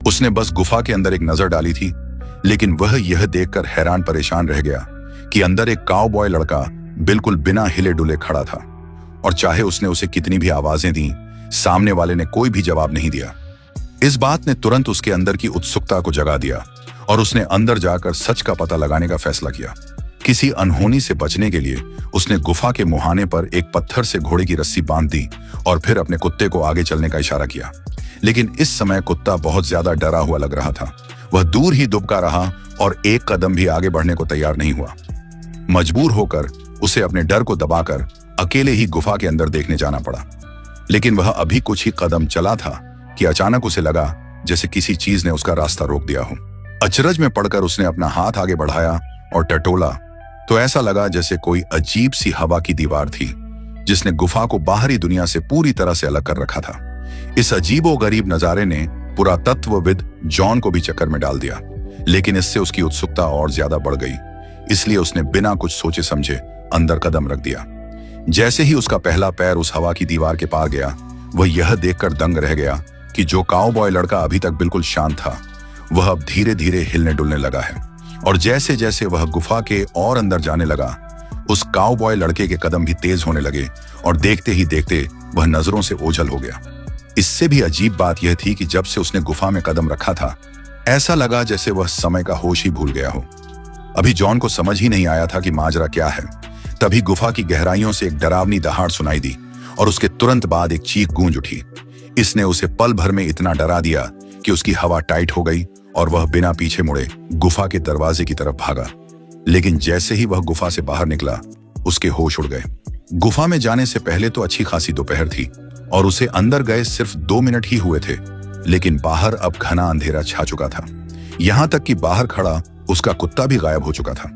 उसने बस गुफा के अंदर एक नजर डाली थी, लेकिन वह यह देखकर हैरान परेशान रह गया कि अंदर एक काउबॉय लड़का बिल्कुल बिना हिले डुले खड़ा था, और चाहे उसने उसे कितनी भी आवाजें दी, सामने वाले ने कोई भी जवाब नहीं दिया। इस बात ने तुरंत उसके अंदर की उत्सुकता को जगा दिया और उसने अंदर जाकर सच का पता लगाने का फैसला किया। किसी अनहोनी से बचने के लिए उसने गुफा के मुहाने पर एक पत्थर से घोड़े की रस्सी बांध दी और फिर अपने कुत्ते को आगे चलने का इशारा किया। लेकिन इस समय कुत्ता बहुत ज्यादा डरा हुआ लग रहा था। वह दूर ही दुबका रहा और एक कदम भी आगे बढ़ने को तैयार नहीं हुआ। मजबूर होकर उसे अपने डर को दबाकर अकेले ही गुफा के अंदर देखने जाना पड़ा। लेकिन वह अभी कुछ ही कदम चला था कि अचानक उसे लगा जैसे किसी चीज ने उसका रास्ता रोक दिया हो। अचरज में पड़कर उसने अपना हाथ आगे बढ़ाया और टटोला तो ऐसा लगा जैसे कोई अजीब सी हवा की दीवार थी जिसने गुफा को बाहरी दुनिया से पूरी तरह से अलग कर रखा था। इस अजीबोगरीब नजारे ने पुरातत्वविद जॉन को भी चक्कर में डाल दिया, लेकिन इससे उसकी उत्सुकता और ज्यादा बढ़ गई। इसलिए उसने बिना कुछ सोचे समझे अंदर कदम रख दिया। जैसे ही उसका पहला पैर उस हवा की दीवार के पार गया, वह यह देखकर दंग रह गया कि जो काउबॉय लड़का अभी तक बिल्कुल शांत था, वह अब धीरे धीरे हिलने डुलने लगा है। और जैसे जैसे वह गुफा के और अंदर जाने लगा, उस काउबॉय लड़के के कदम भी तेज होने लगे और देखते ही देखते वह नजरों से ओझल हो गया। इससे भी अजीब बात यह थी कि जब से उसने गुफा में कदम रखा था, ऐसा लगा जैसे वह समय का होश ही भूल गया हो। अभी जॉन को समझ ही नहीं आया था कि माजरा क्या है। तभी गुफा की गहराइयों से एक डरावनी दहाड़ सुनाई दी और उसके तुरंत बाद एक चीख गूंज उठी। इसने उसे पल भर में इतना डरा दिया कि उसकी हवा टाइट हो गई और वह बिना पीछे मुड़े गुफा के दरवाजे की तरफ भागा। लेकिन जैसे ही वह गुफा से बाहर निकला, उसके होश उड़ गए। गुफा में जाने से पहले तो अच्छी खासी दोपहर थी और उसे अंदर गए सिर्फ 2 मिनट ही हुए थे, लेकिन बाहर अब घना अंधेरा छा चुका था। यहां तक कि बाहर खड़ा उसका कुत्ता भी गायब हो चुका था।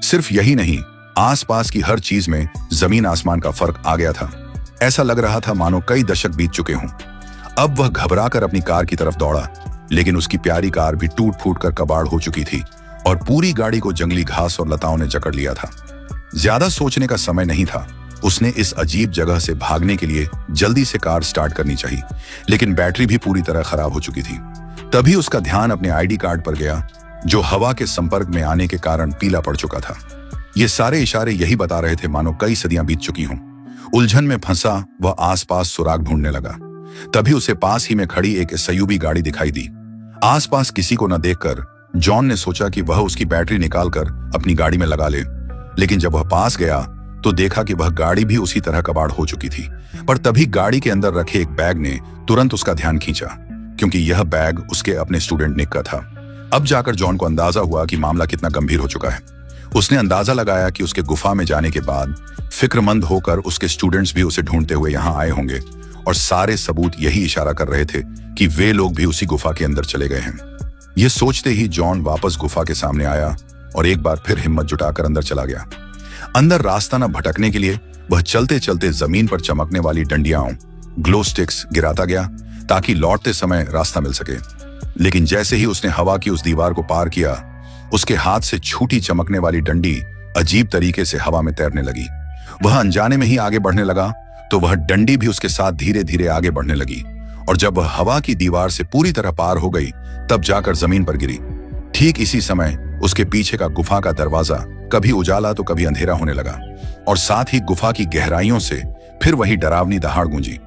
सिर्फ यही नहीं, आसपास की हर चीज में जमीन आसमान का फर्क आ गया था। ऐसा लग रहा था मानो कई दशक बीत चुके हों। अब वह घबराकर अपनी कार की तरफ दौड़ा, लेकिन उसकी प्यारी कार भी टूट फूट कर कबाड़ हो चुकी थी और पूरी गाड़ी को जंगली घास और लताओं ने जकड़ लिया था। ज्यादा सोचने का समय नहीं था। उसने इस अजीब जगह से भागने के लिए जल्दी से कार स्टार्ट करनी चाहिए, लेकिन बैटरी भी पूरी तरह खराब हो चुकी थी। तभी उसका ध्यान अपने आईडी कार्ड पर गया, जो हवा के संपर्क में आने के कारण पीला पड़ चुका था। ये सारे इशारे यही बता रहे थे मानो कई सदियां बीत चुकी हों। उलझन में फंसा वह आसपास सुराग ढूंढने लगा। तभी उसे पास ही में खड़ी एक एसयूवी गाड़ी दिखाई दी। आसपास किसी को न देखकर जॉन ने सोचा कि वह उसकी बैटरी निकालकर अपनी गाड़ी में लगा ले, लेकिन जब वह पास गया तो देखा कि वह गाड़ी भी उसी तरह कबाड़ हो चुकी थी। पर तभी गाड़ी के अंदर रखे एक बैग ने तुरंत उसका ध्यान खींचा, क्योंकि यह बैग उसके अपने स्टूडेंट निक का था। अब जाकर जॉन को अंदाजा हुआ कि मामला कितना गंभीर हो चुका है। उसने अंदाजा लगाया कि उसके गुफा में जाने के बाद फिक्रमंद होकर उसके स्टूडेंट्स भी उसे ढूंढते हुए यहाँ आए होंगे, और सारे सबूत यही इशारा कर रहे थे कि वे लोग भी उसी गुफा के अंदर चले गए हैं। ये सोचते ही जॉन वापस गुफा के सामने आया और एक बार फिर हिम्मत जुटाकर अंदर चला गया। अंदर रास्ता न भटकने के लिए वह चलते चलते जमीन पर चमकने वाली डंडियां, ग्लो स्टिक्स गिराता गया ताकि लौटते समय रास्ता मिल सके। लेकिन जैसे ही उसने हवा की उस दीवार को पार किया, उसके हाथ से छूटी चमकने वाली डंडी अजीब तरीके से हवा में तैरने लगी। वह अनजाने में ही आगे बढ़ने लगा तो वह डंडी भी उसके साथ धीरे धीरे आगे बढ़ने लगी, और जब वह हवा की दीवार से पूरी तरह पार हो गई तब जाकर जमीन पर गिरी। ठीक इसी समय उसके पीछे का गुफा का दरवाजा कभी उजाला तो कभी अंधेरा होने लगा, और साथ ही गुफा की गहराइयों से फिर वही डरावनी दहाड़ गूंजी।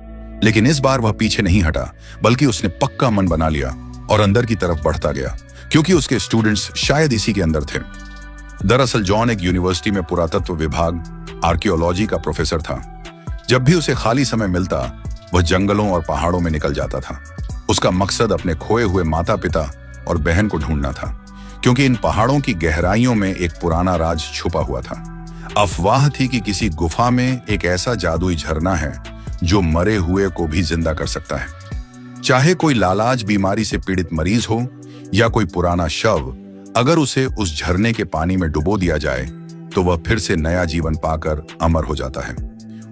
लेकिन इस बार वह पीछे नहीं हटा, बल्कि उसने पक्का मन बना लिया और अंदर की तरफ बढ़ता गया, क्योंकि उसके स्टूडेंट्स शायद इसी के अंदर थे। दरअसल जॉन एक यूनिवर्सिटी में पुरातत्व विभाग आर्कियोलॉजी का प्रोफेसर था। जब भी उसे खाली समय मिलता, वह जंगलों और पहाड़ों में निकल जाता था। उसका मकसद अपने खोए हुए माता पिता और बहन को ढूंढना था, क्योंकि इन पहाड़ों की गहराइयों में एक पुराना राज छुपा हुआ था। अफवाह थी कि किसी गुफा में एक ऐसा जादुई झरना है जो मरे हुए को भी जिंदा कर सकता है। चाहे कोई लालाज बीमारी से पीड़ित मरीज हो या कोई पुराना शव, अगर उसे उस झरने के पानी में डुबो दिया जाए तो वह फिर से नया जीवन पाकर अमर हो जाता है।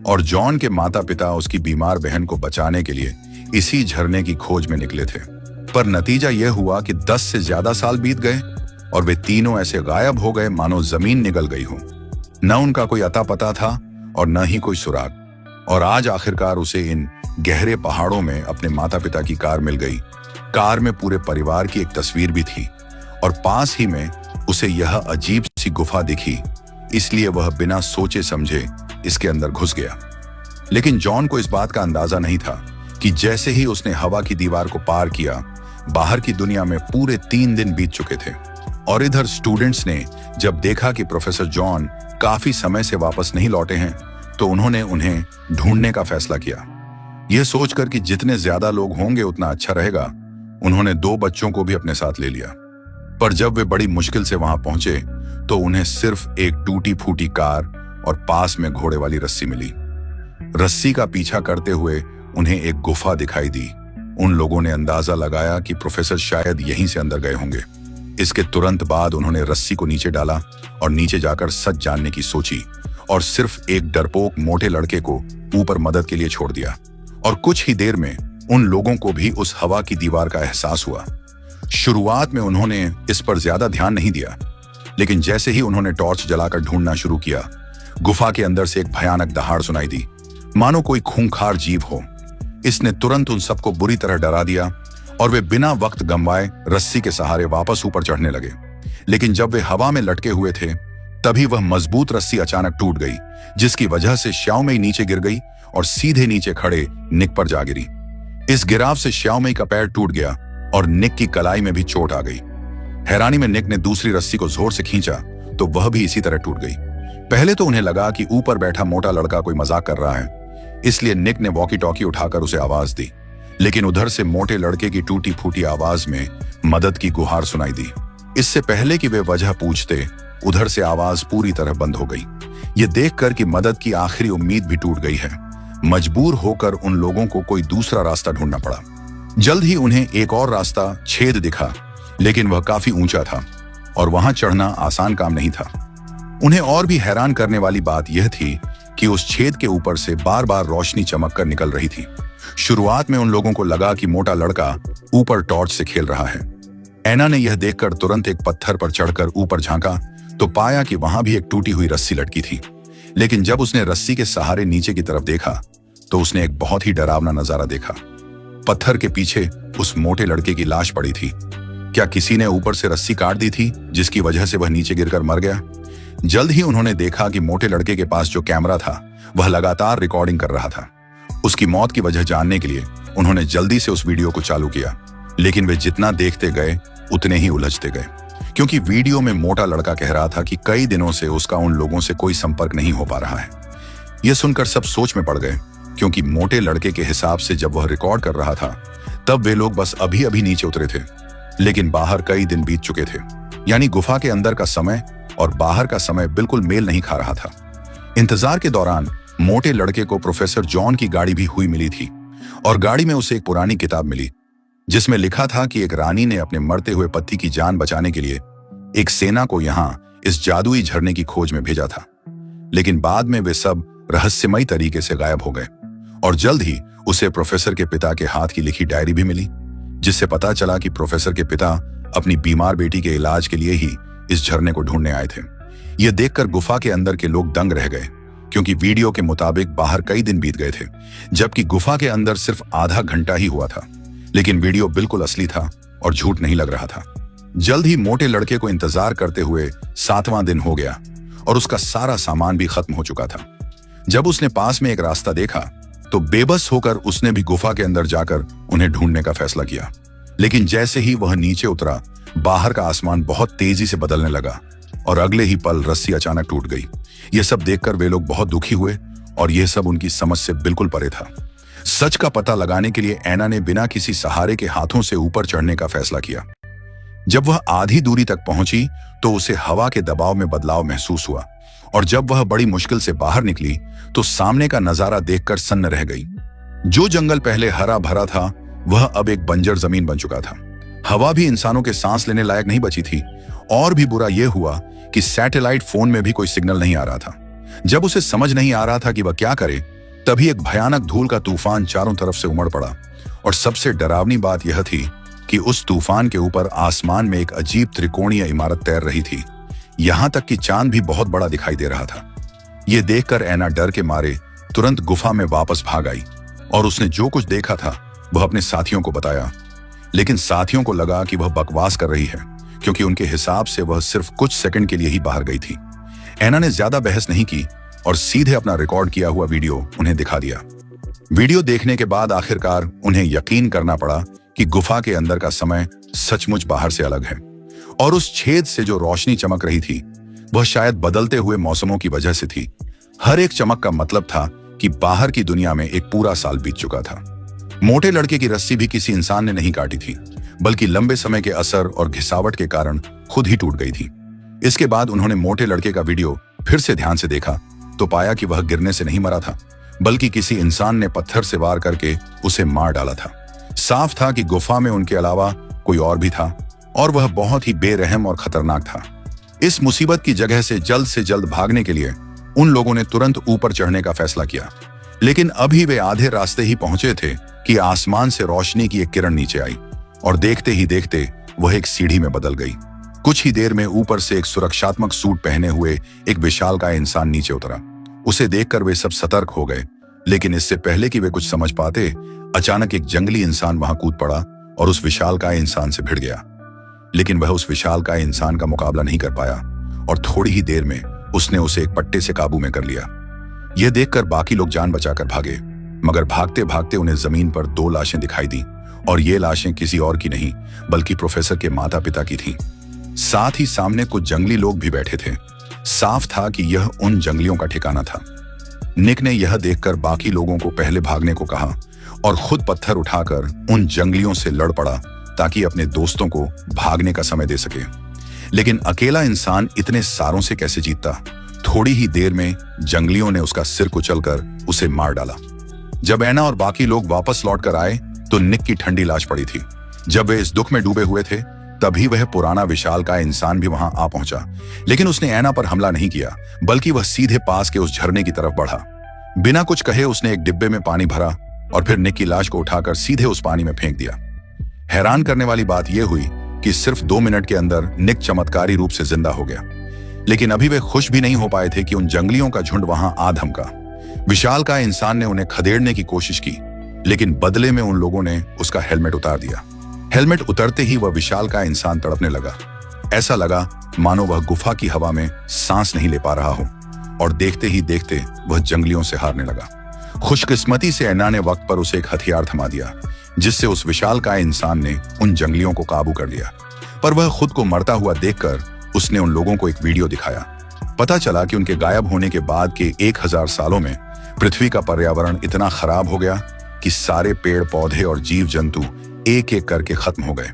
और जॉन के माता पिता उसकी बीमार बहन को बचाने के लिए इसी झरने की खोज में निकले थे। पर नतीजा यह हुआ कि 10 से ज्यादा साल बीत गए और वे तीनों ऐसे गायब हो गए मानो जमीन निगल गई हो। न उनका कोई अता पता था और न ही कोई सुराग। और आज आखिरकार उसे इन गहरे पहाड़ों में अपने माता पिता की कार मिल गई, कार में पूरे परिवार की एक तस्वीर भी थी और पास ही में उसे यह अजीब सी गुफा दिखी, इसलिए वह बिना सोचे समझे इसके अंदर घुस गया। लेकिन जॉन को इस बात का अंदाजा नहीं था कि जैसे ही उसने हवा की दीवार को पार किया, बाहर की दुनिया में पूरे 3 दिन बीत चुके थे। और इधर स्टूडेंट्स ने जब देखा कि प्रोफेसर जॉन काफी समय से वापस नहीं लौटे हैं, तो उन्होंने उन्हें ढूंढने का फैसला किया। यह सोचकर कि जितने ज्यादा लोग होंगे उतना अच्छा रहेगा, उन्होंने 2 बच्चों को भी अपने साथ ले लिया। पर जब वे बड़ी मुश्किल से वहां पहुंचे तो उन्हें सिर्फ एक टूटी फूटी कार और पास में घोड़े वाली रस्सी मिली। रस्सी का पीछा करते हुए उन्हें एक गुफा दिखाई दी। उन लोगों ने अंदाजा लगाया कि प्रोफेसर शायद यहीं से अंदर गए होंगे। इसके तुरंत बाद उन्होंने रस्सी को नीचे डाला और नीचे जाकर सच जानने की सोची और सिर्फ एक डरपोक मोटे लड़के को ऊपर मदद के लिए छोड़ दिया। और कुछ ही देर में उन लोगों को भी उस हवा की दीवार का एहसास हुआ। शुरुआत में उन्होंने इस पर ज्यादा ध्यान नहीं दिया, लेकिन जैसे ही उन्होंने टॉर्च जलाकर ढूंढना शुरू किया, गुफा के अंदर से एक भयानक दहाड़ सुनाई दी, मानो कोई खूंखार जीव हो। इसने तुरंत उन सबको बुरी तरह डरा दिया और वे बिना वक्त गंवाए रस्सी के सहारे वापस ऊपर चढ़ने लगे। लेकिन जब वे हवा में लटके हुए थे, तभी वह मजबूत रस्सी अचानक टूट गई, जिसकी वजह से श्याओमई नीचे गिर गई और सीधे नीचे खड़े निक पर जा गिरी। इस गिराव से श्याओमई का पैर टूट गया और निक की कलाई में भी चोट आ गई। हैरानी में निक ने दूसरी रस्सी को जोर से खींचा तो वह भी इसी तरह टूट गई। पहले तो उन्हें लगा कि ऊपर बैठा मोटा लड़का कोई मजाक कर रहा है, इसलिए निक ने वॉकी टॉकी उठाकर उसे आवाज दी। लेकिन उधर से मोटे लड़के की टूटी फूटी आवाज में मदद की गुहार सुनाई दी। इससे पहले कि वे वजह पूछते, उधर से आवाज पूरी तरह बंद हो गई। ये देखकर कि मदद की आखिरी उम्मीद भी टूट गई है, मजबूर होकर उन लोगों को कोई दूसरा रास्ता ढूंढना पड़ा। जल्द ही उन्हें एक और रास्ता छेद दिखा, लेकिन वह काफी ऊंचा था और वहां चढ़ना आसान काम नहीं था। उन्हें और भी हैरान करने वाली बात यह थी कि उस छेद के ऊपर से बार बार रोशनी चमक कर निकल रही थी। शुरुआत में उन लोगों को लगा कि मोटा लड़का ऊपर टॉर्च से खेल रहा है। एना ने यह देखकर तुरंत एक पत्थर पर चढ़कर ऊपर झांका तो पाया कि वहां भी एक टूटी हुई रस्सी लटकी थी। लेकिन जब उसने रस्सी के सहारे नीचे की तरफ देखा तो उसने एक बहुत ही डरावना नजारा देखा। पत्थर के पीछे उस मोटे लड़के की लाश पड़ी थी। क्या किसी ने ऊपर से रस्सी काट दी थी, जिसकी वजह से वह नीचे गिरकर मर गया? जल्द ही उन्होंने देखा कि मोटे लड़के के पास जो कैमरा था वह लगातार रिकॉर्डिंग कर रहा था। उसकी मौत की वजह जानने के लिए उन्होंने जल्दी से उस वीडियो को चालू किया, लेकिन वे जितना देखते गए उतने ही उलझते गए, क्योंकि वीडियो में मोटा लड़का कह रहा था कि कई दिनों से उसका उन लोगों से कोई संपर्क नहीं हो पा रहा है। यह सुनकर सब सोच में पड़ गए, क्योंकि मोटे लड़के के हिसाब से जब वह रिकॉर्ड कर रहा था तब वे लोग बस अभी अभी नीचे उतरे थे, लेकिन बाहर कई दिन बीत चुके थे। यानी गुफा के अंदर का समय और बाहर का समय बिल्कुल मेल नहीं खा रहा था। इंतजार के दौरान मोटे लड़के को प्रोफेसर जॉन की गाड़ी भी हुई मिली थी और गाड़ी में उसे एक पुरानी किताब मिली, जिसमें लिखा था कि एक रानी ने अपने मरते हुए पति की जान बचाने के लिए एक सेना को यहाँ इस जादुई झरने की खोज में भेजा था। लेकिन बाद में वे सब रहस्यमयी तरीके से गायब हो गए और जल्द ही उसे प्रोफेसर के पिता के हाथ की लिखी डायरी भी मिली, जिससे पता चला कि प्रोफेसर के पिता अपनी बीमार बेटी के इलाज के लिए ही इस झरने को ढूंढने आए थे। यह देखकर गुफा के अंदर के लोग दंग रह गए, क्योंकि वीडियो के मुताबिक बाहर कई दिन बीत गए थे, जबकि गुफा के अंदर सिर्फ आधा घंटा ही हुआ था। लेकिन वीडियो बिल्कुल असली था और झूठ नहीं लग रहा था। जल्द ही मोटे लड़के को इंतजार करते हुए 7वां दिन हो गया और उसका सारा सामान भी खत्म हो चुका था। जब उसने पास में एक रास्ता देखा तो बेबस होकर उसने भी गुफा के अंदर जाकर उन्हें ढूंढने का फैसला किया। लेकिन जैसे ही वह नीचे उतरा, बाहर का आसमान बहुत तेजी से बदलने लगा और अगले ही पल रस्सी अचानक टूट गई। यह सब देखकर वे लोग बहुत दुखी हुए और यह सब उनकी समझ से बिल्कुल परे था। सच का पता लगाने के लिए एना ने बिना किसी सहारे के हाथों से ऊपर चढ़ने का फैसला किया। जब वह आधी दूरी तक पहुंची तो उसे हवा के दबाव में बदलाव महसूस हुआ और जब वह बड़ी मुश्किल से बाहर निकली तो सामने का नजारा देखकर सन्न रह गई। जो जंगल पहले हरा भरा था वह अब एक बंजर जमीन बन चुका था। हवा भी इंसानों के सांस लेने लायक नहीं बची थी और भी बुरा यह हुआ कि सैटेलाइट फोन में भी कोई सिग्नल नहीं आ रहा था। जब उसे समझ नहीं आ रहा था कि वह क्या करे, तभी एक भयानक धूल का तूफान चारों तरफ से उमड़ पड़ा और सबसे डरावनी बात यह थी कि उस तूफान के ऊपर आसमान में एक अजीब त्रिकोणीय इमारत तैर रही थी। यहां तक कि चांद भी बहुत बड़ा दिखाई दे रहा था। यह देखकर एना डर के मारे तुरंत गुफा में वापस भाग आई और उसने जो कुछ देखा था वह अपने साथियों को बताया। लेकिन साथियों को लगा कि वह बकवास कर रही है, क्योंकि उनके हिसाब से वह सिर्फ कुछ सेकंड के लिए ही बाहर गई थी। एना ने ज्यादा बहस नहीं की और सीधे अपना रिकॉर्ड किया हुआ वीडियो उन्हें दिखा दिया। वीडियो देखने के बाद आखिरकार उन्हें यकीन करना पड़ा कि गुफा के अंदर का समय सचमुच बाहर से अलग है, और उस छेद से जो रोशनी चमक रही थी वह शायद बदलते हुए मौसमों की वजह से थी। हर एक चमक का मतलब था कि बाहर की दुनिया में एक पूरा साल बीत चुका था। मोटे लड़के की रस्सी भी किसी इंसान ने नहीं काटी थी, बल्कि लंबे समय के असर और घिसावट के कारण खुद ही टूट गई थी। इसके बाद उन्होंने मोटे लड़के का वीडियो फिर से ध्यान से देखा तो पाया कि वह गिरने से नहीं मरा था, बल्कि किसी इंसान ने पत्थर से वार करके उसे मार डाला था। साफ था कि गुफा में उनके अलावा कोई और भी था, और वह बहुत ही बेरहम और खतरनाक था। इस मुसीबत की जगह से जल्द भागने के लिए उन लोगों ने तुरंत ऊपर चढ़ने का फैसला किया, लेकिन अभी वे आधे रास्ते ही पहुंचे थे कि आसमान से रोशनी की एक किरण नीचे आई, और देखते ही देखते वह एक सीढ़ी में बदल गई। कुछ ही देर में ऊपर से एक सुरक्षात्मक सूट पहने हुए एक विशालकाय इंसान नीचे उतरा। उसे देखकर वे सब सतर्क हो गए, लेकिन इससे पहले कि वे कुछ समझ पाते, अचानक एक जंगली इंसान वहां कूद पड़ा और उस विशालकाय इंसान से भिड़ गया। लेकिन वह उस विशालकाय इंसान का मुकाबला नहीं कर पाया, और थोड़ी ही देर में उसने उसे एक पट्टे से काबू में कर लिया। यह देखकर बाकी लोग जान बचाकर भागे, मगर भागते भागते उन्हें जमीन पर 2 लाशें दिखाई दी, और ये लाशें किसी और की नहीं बल्कि प्रोफेसर के माता पिता की थीं। साथ ही सामने कुछ जंगली लोग भी बैठे थे। साफ था कि यह उन जंगलियों का ठिकाना था। निक ने यह देखकर बाकी लोगों को पहले भागने को कहा और खुद पत्थर उठाकर उन जंगलियों से लड़ पड़ा ताकि अपने दोस्तों को भागने का समय दे सके। लेकिन अकेला इंसान इतने सारों से कैसे जीतता? थोड़ी ही देर में जंगलियों ने उसका सिर कुचलकर उसे मार डाला। जब एना और बाकी लोग वापस लौटकर आए तो निक की ठंडी लाश पड़ी थी। जब वे इस दुख में डूबे हुए थे तभी वह पुराना विशालकाय इंसान भी वहां आ पहुंचा, लेकिन उसने एना पर हमला नहीं किया, बल्कि वह सीधे पास के उस झरने की तरफ बढ़ा। बिना कुछ कहे उसने एक डिब्बे में पानी भरा और फिर निक की लाश को उठाकर सीधे उस पानी में फेंक दिया। हैरान करने वाली बात यह हुई कि सिर्फ 2 मिनट के अंदर निक चमत्कारी रूप से जिंदा हो गया। लेकिन अभी वे खुश भी नहीं हो पाए थे कि उन जंगलियों का झुंड वहां आ धमका। विशालकाय इंसान ने उन्हें खदेड़ने की कोशिश की, लेकिन बदले में उन लोगों ने उसका हेलमेट उतार दिया। हेलमेट उतरते ही वह विशालकाय इंसान तड़पने लगा। ऐसा लगा मानो वह गुफा की हवा में सांस नहीं ले पा रहा हो, और देखते ही देखते वह जंगलियों से हारने लगा। खुशकिस्मती से एना ने वक्त पर उसे एक हथियार थमा दिया, जिससे उस विशालकाय इंसान ने उन जंगलियों को काबू कर लिया। पर वह खुद को मरता हुआ देखकर उसने उन लोगों को एक वीडियो दिखाया। पता चला कि उनके गायब होने के बाद के 1000 सालों में पृथ्वी का पर्यावरण इतना खराब हो गया कि सारे पेड़ पौधे और जीव जंतु एक एक करके खत्म हो गए,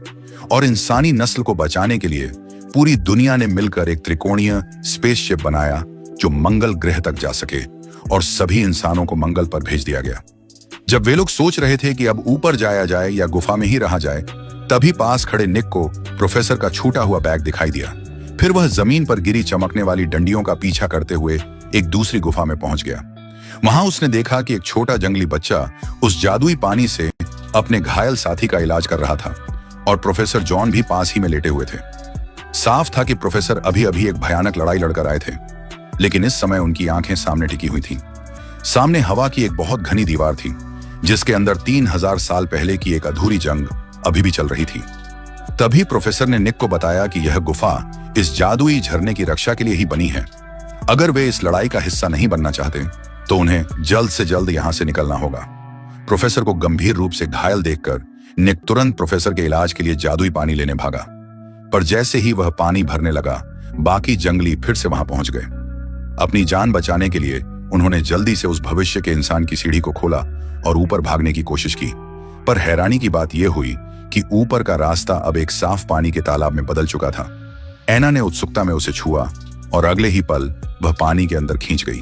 और इंसानी नस्ल को बचाने के लिए पूरी दुनिया ने मिलकर एक त्रिकोणीय स्पेसशिप बनाया जो मंगल ग्रह तक जा सके, और सभी इंसानों को मंगल पर भेज दिया गया। जब वे लोग सोच रहे थे कि अब ऊपर जाया जाए या गुफा में ही रहा जाए, तभी पास खड़े निक को प्रोफेसर का छूटा हुआ बैग दिखाई दिया। फिर वह जमीन पर गिरी चमकने वाली डंडियों का पीछा करते हुए एक दूसरी गुफा में पहुंच गया। वहां उसने देखा कि एक छोटा जंगली बच्चा उस जादुई पानी से अपने घायल साथी का इलाज कर रहा था, और प्रोफेसर जॉन भी पास ही में लेटे हुए थे। साफ था कि प्रोफेसर अभी अभी एक भयानक लड़ाई लड़कर आए थे, लेकिन इस समय उनकी आंखें सामने टिकी हुई थीं। सामने हवा की एक बहुत घनी दीवार थी, जिसके अंदर 3000 साल पहले की एक अधूरी जंग अभी भी चल रही थी। तभी प्रोफेसर ने निक को बताया कि यह गुफा इस जादुई झरने की रक्षा के लिए ही बनी है। अगर वे इस लड़ाई का हिस्सा नहीं बनना चाहते तो उन्हें जल्द से जल्द यहां से निकलना होगा। प्रोफेसर को गंभीर रूप से घायल देखकर निक तुरंत प्रोफेसर के इलाज के लिए जादुई पानी लेने भागा, पर जैसे ही वह पानी भरने लगा, बाकी जंगली फिर से वहां पहुंच गए। अपनी जान बचाने के लिए उन्होंने जल्दी से उस भविष्य के इंसान की सीढ़ी को खोला और ऊपर भागने की कोशिश की। पर हैरानी की बात यह हुई कि ऊपर का रास्ता अब एक साफ पानी के तालाब में बदल चुका था। एना ने उत्सुकता में उसे छुआ और अगले ही पल वह पानी के अंदर खींच गई।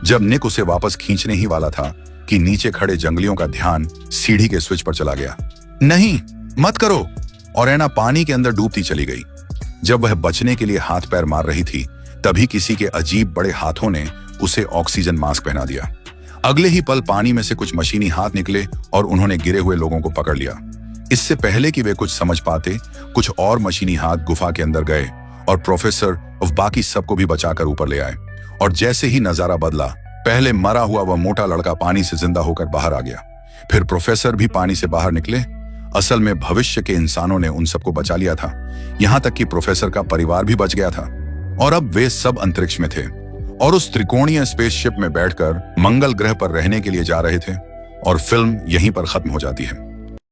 जब निक उसे वापस खींचने ही वाला था कि नीचे खड़े जंगलियों का ध्यान सीढ़ी के स्विच पर चला गया। नहीं, मत करो, और एना पानी के अंदर डूबती चली गई। जब वह बचने के लिए हाथ पैर मार रही थी, तभी किसी के अजीब बड़े हाथों ने उसे ऑक्सीजन मास्क पहना दिया। अगले ही पल पानी में से कुछ मशीनी हाथ निकले और उन्होंने गिरे हुए लोगों को पकड़ लिया। इससे पहले कि वे कुछ समझ पाते, कुछ और मशीनी हाथ गुफा के अंदर गए और प्रोफेसर और बाकी सबको भी बचाकर ऊपर ले आए। और जैसे ही नजारा बदला, पहले मरा हुआ वह मोटा लड़का पानी से जिंदा होकर बाहर आ गया। फिर प्रोफेसर भी पानी से बाहर निकले असल में भविष्य के इंसानों ने उन सबको बचा लिया था, यहां तक कि प्रोफेसर का परिवार भी बच गया था। और अब वे सब अंतरिक्ष में थे और उस त्रिकोणीय स्पेसशिप में बैठकर मंगल ग्रह पर रहने के लिए जा रहे थे। और फिल्म यहीं पर खत्म हो जाती है।